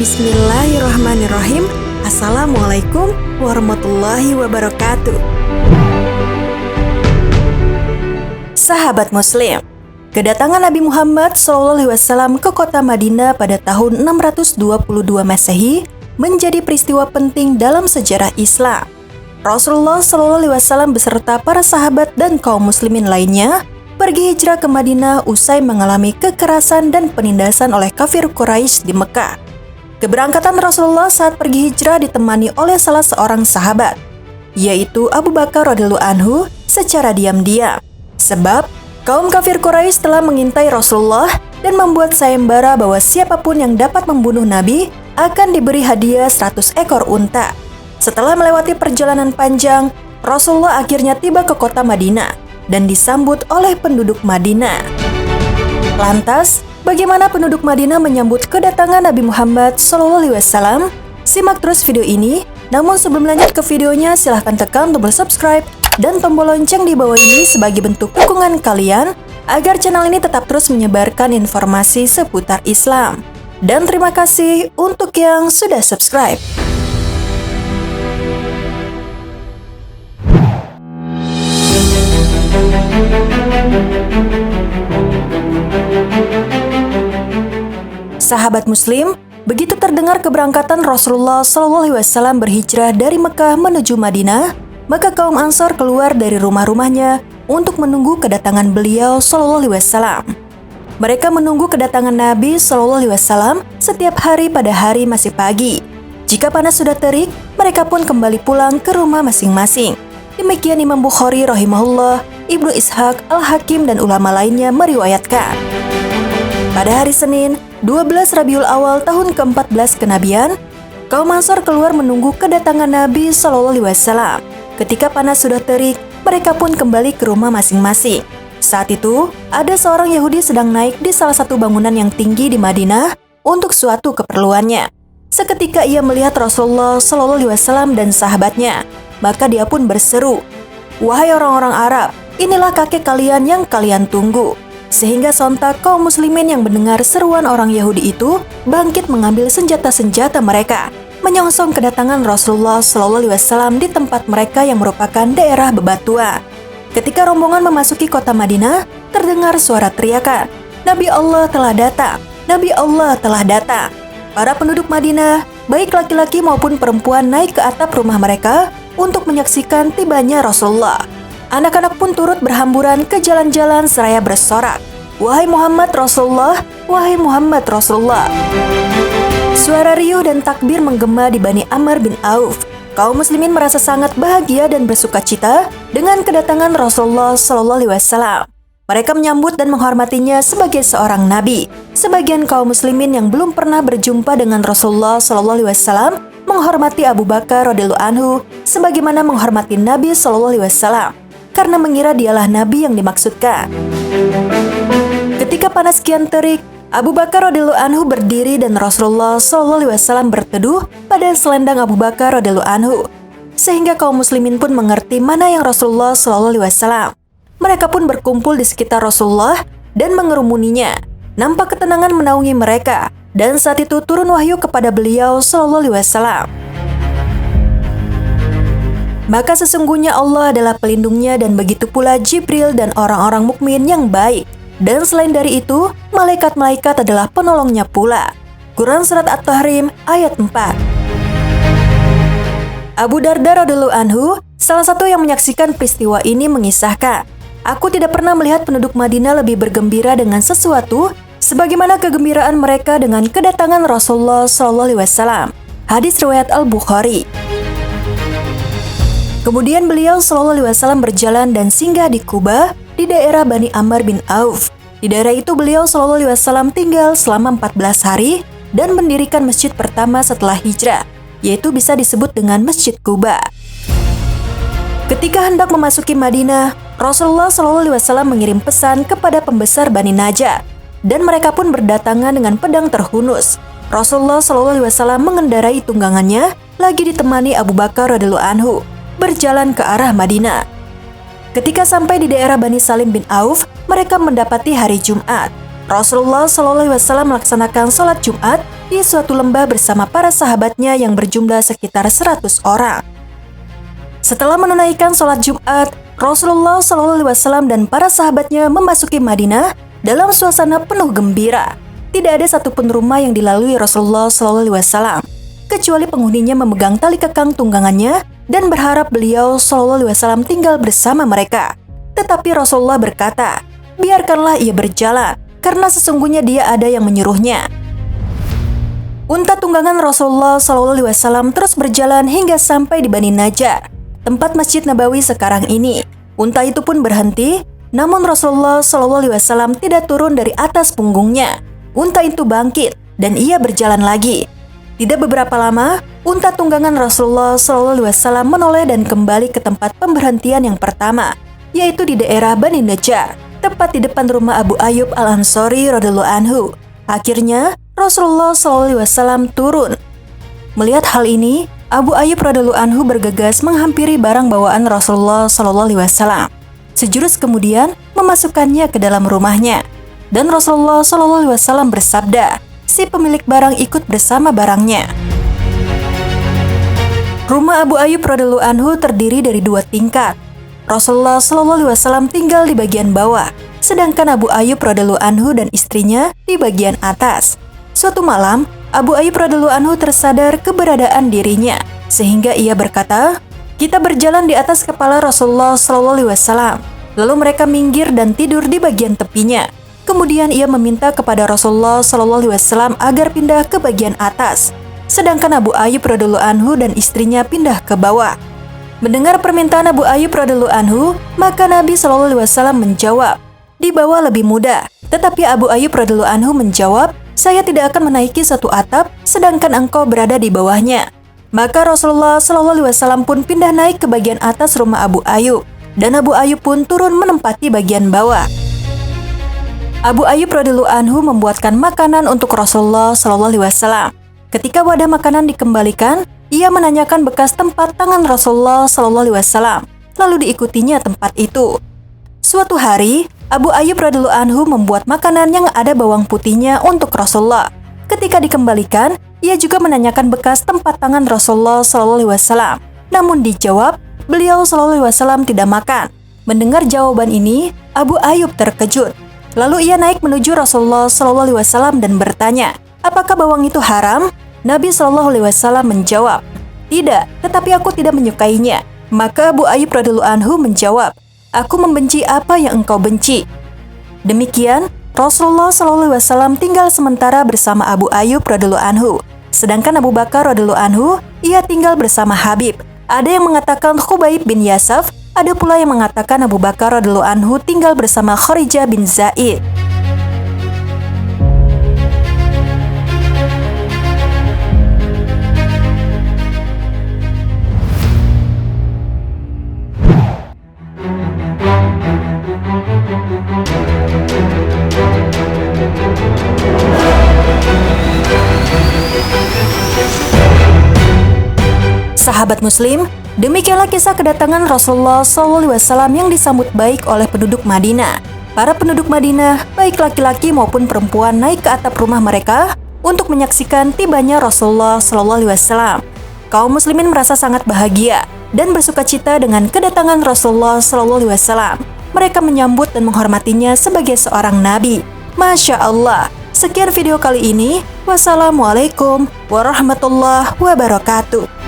Bismillahirrahmanirrahim. Assalamualaikum warahmatullahi wabarakatuh. Sahabat Muslim, kedatangan Nabi Muhammad SAW ke kota Madinah pada tahun 622 Masehi menjadi peristiwa penting dalam sejarah Islam. Rasulullah SAW beserta para sahabat dan kaum muslimin lainnya pergi hijrah ke Madinah usai mengalami kekerasan dan penindasan oleh kafir Quraisy di Mekah. Keberangkatan Rasulullah saat pergi hijrah ditemani oleh salah seorang sahabat, yaitu Abu Bakar radhiyallahu anhu secara diam-diam. Sebab kaum kafir Quraisy telah mengintai Rasulullah dan membuat sayembara bahwa siapapun yang dapat membunuh Nabi akan diberi hadiah 100 ekor unta. Setelah melewati perjalanan panjang, Rasulullah akhirnya tiba ke kota Madinah dan disambut oleh penduduk Madinah. Lantas, bagaimana penduduk Madinah menyambut kedatangan Nabi Muhammad SAW? Simak terus video ini. Namun sebelum lanjut ke videonya, silahkan tekan tombol subscribe dan tombol lonceng di bawah ini sebagai bentuk dukungan kalian agar channel ini tetap terus menyebarkan informasi seputar Islam. Dan terima kasih untuk yang sudah subscribe. Sahabat Muslim, begitu terdengar keberangkatan Rasulullah SAW berhijrah dari Mekah menuju Madinah, maka kaum Ansor keluar dari rumah-rumahnya untuk menunggu kedatangan beliau SAW. Mereka menunggu kedatangan Nabi SAW setiap hari pada hari masih pagi. Jika panas sudah terik, mereka pun kembali pulang ke rumah masing-masing. Demikian Imam Bukhari rahimahullah, Ibnu Ishaq, Al-Hakim dan ulama lainnya meriwayatkan. Pada hari Senin, 12 Rabiul Awal tahun ke-14 kenabian, kaum Ansor keluar menunggu kedatangan Nabi SAW. Ketika panas sudah terik, mereka pun kembali ke rumah masing-masing. Saat itu, ada seorang Yahudi sedang naik di salah satu bangunan yang tinggi di Madinah untuk suatu keperluannya. Seketika ia melihat Rasulullah SAW dan sahabatnya, maka dia pun berseru, "Wahai orang-orang Arab, inilah kakek kalian yang kalian tunggu." Sehingga sontak kaum muslimin yang mendengar seruan orang Yahudi itu bangkit mengambil senjata-senjata mereka, menyongsong kedatangan Rasulullah SAW di tempat mereka yang merupakan daerah bebatuan. Ketika rombongan memasuki kota Madinah, terdengar suara teriakan, "Nabi Allah telah datang! Nabi Allah telah datang!" Para penduduk Madinah, baik laki-laki maupun perempuan, naik ke atap rumah mereka untuk menyaksikan tibanya Rasulullah. Anak-anak pun turut berhamburan ke jalan-jalan seraya bersorak, "Wahai Muhammad Rasulullah, wahai Muhammad Rasulullah." Suara riuh dan takbir menggema di Bani Amr bin Auf. Kaum muslimin merasa sangat bahagia dan bersukacita dengan kedatangan Rasulullah SAW. Mereka menyambut dan menghormatinya sebagai seorang nabi. Sebagian kaum muslimin yang belum pernah berjumpa dengan Rasulullah SAW menghormati Abu Bakar radhiyallahu anhu sebagaimana menghormati Nabi SAW, karena mengira dialah Nabi yang dimaksudkan. Ketika panas kian terik, Abu Bakar radhiyallahu anhu berdiri dan Rasulullah SAW berteduh pada selendang Abu Bakar radhiyallahu anhu, sehingga kaum muslimin pun mengerti mana yang Rasulullah SAW. Mereka pun berkumpul di sekitar Rasulullah dan mengerumuninya. Nampak ketenangan menaungi mereka, dan saat itu turun wahyu kepada beliau SAW. Maka sesungguhnya Allah adalah pelindungnya dan begitu pula Jibril dan orang-orang mukmin yang baik. Dan selain dari itu, malaikat-malaikat adalah penolongnya pula. Quran Surat At-Tahrim ayat 4. Abu Darda radhiyallahu anhu, salah satu yang menyaksikan peristiwa ini mengisahkan, "Aku tidak pernah melihat penduduk Madinah lebih bergembira dengan sesuatu sebagaimana kegembiraan mereka dengan kedatangan Rasulullah SAW." Hadis riwayat Al-Bukhari. Kemudian beliau SAW berjalan dan singgah di Kuba di daerah Bani Amr bin Auf. Di daerah itu beliau SAW tinggal selama 14 hari dan mendirikan masjid pertama setelah hijrah, yaitu bisa disebut dengan Masjid Kuba. Ketika hendak memasuki Madinah, Rasulullah SAW mengirim pesan kepada pembesar Bani Najjar, dan mereka pun berdatangan dengan pedang terhunus. Rasulullah SAW mengendarai tunggangannya, lagi ditemani Abu Bakar radhiyallahu anhu, berjalan ke arah Madinah. Ketika sampai di daerah Bani Salim bin Auf, mereka mendapati hari Jumat. Rasulullah SAW melaksanakan sholat Jumat di suatu lembah bersama para sahabatnya yang berjumlah sekitar 100 orang. Setelah menunaikan sholat Jumat, Rasulullah SAW dan para sahabatnya memasuki Madinah dalam suasana penuh gembira. Tidak ada satupun rumah yang dilalui Rasulullah SAW, kecuali penghuninya memegang tali kekang tunggangannya dan berharap beliau SAW tinggal bersama mereka. Tetapi Rasulullah berkata, biarkanlah ia berjalan, karena sesungguhnya dia ada yang menyuruhnya. Unta tunggangan Rasulullah SAW terus berjalan hingga sampai di Bani Najjar, tempat Masjid Nabawi sekarang ini. Unta itu pun berhenti, namun Rasulullah SAW tidak turun dari atas punggungnya. Unta itu bangkit dan ia berjalan lagi. Tidak beberapa lama, unta tunggangan Rasulullah SAW menoleh dan kembali ke tempat pemberhentian yang pertama, yaitu di daerah Bani Najjar, tepat di depan rumah Abu Ayyub Al-Ansari radhiyallahu anhu. Akhirnya, Rasulullah SAW turun. Melihat hal ini, Abu Ayyub radhiyallahu anhu bergegas menghampiri barang bawaan Rasulullah SAW. Sejurus kemudian memasukkannya ke dalam rumahnya. Dan Rasulullah SAW bersabda, si pemilik barang ikut bersama barangnya. Rumah Abu Ayyub radhiyallahu anhu terdiri dari 2 tingkat. Rasulullah SAW tinggal di bagian bawah, sedangkan Abu Ayyub radhiyallahu anhu dan istrinya di bagian atas. Suatu malam, Abu Ayyub radhiyallahu anhu tersadar keberadaan dirinya, sehingga ia berkata, "Kita berjalan di atas kepala Rasulullah SAW." Lalu mereka minggir dan tidur di bagian tepinya. Kemudian ia meminta kepada Rasulullah SAW agar pindah ke bagian atas, sedangkan Abu Ayyub radhiyallahu anhu dan istrinya pindah ke bawah. Mendengar permintaan Abu Ayyub radhiyallahu anhu, maka Nabi SAW menjawab, "Di bawah lebih mudah." Tetapi Abu Ayyub radhiyallahu anhu menjawab, "Saya tidak akan menaiki satu atap, sedangkan engkau berada di bawahnya." Maka Rasulullah SAW pun pindah naik ke bagian atas rumah Abu Ayyub, dan Abu Ayyub pun turun menempati bagian bawah. Abu Ayyub radhiyallahu anhu membuatkan makanan untuk Rasulullah SAW. Ketika wadah makanan dikembalikan, ia menanyakan bekas tempat tangan Rasulullah SAW, lalu diikutinya tempat itu. Suatu hari, Abu Ayyub radhiyallahu anhu membuat makanan yang ada bawang putihnya untuk Rasulullah. Ketika dikembalikan, ia juga menanyakan bekas tempat tangan Rasulullah SAW. Namun dijawab, beliau SAW tidak makan. Mendengar jawaban ini, Abu Ayyub terkejut. Lalu ia naik menuju Rasulullah SAW dan bertanya, "Apakah bawang itu haram?" Nabi SAW menjawab, "Tidak, tetapi aku tidak menyukainya." Maka Abu Ayyub radhiyallahu anhu menjawab, "Aku membenci apa yang engkau benci." Demikian, Rasulullah SAW tinggal sementara bersama Abu Ayyub radhiyallahu anhu. Sedangkan Abu Bakar radhiyallahu anhu, ia tinggal bersama Habib. Ada yang mengatakan Khubayb bin Yasaf, ada pula yang mengatakan Abu Bakar radhiyallahu anhu tinggal bersama Kharijah bin Zaid. Sahabat Muslim, demikianlah kisah kedatangan Rasulullah SAW yang disambut baik oleh penduduk Madinah. Para penduduk Madinah, baik laki-laki maupun perempuan, naik ke atap rumah mereka untuk menyaksikan tibanya Rasulullah SAW. Kaum muslimin merasa sangat bahagia dan bersukacita dengan kedatangan Rasulullah SAW. Mereka menyambut dan menghormatinya sebagai seorang nabi. Masya Allah. Sekian video kali ini. Wassalamualaikum warahmatullahi wabarakatuh.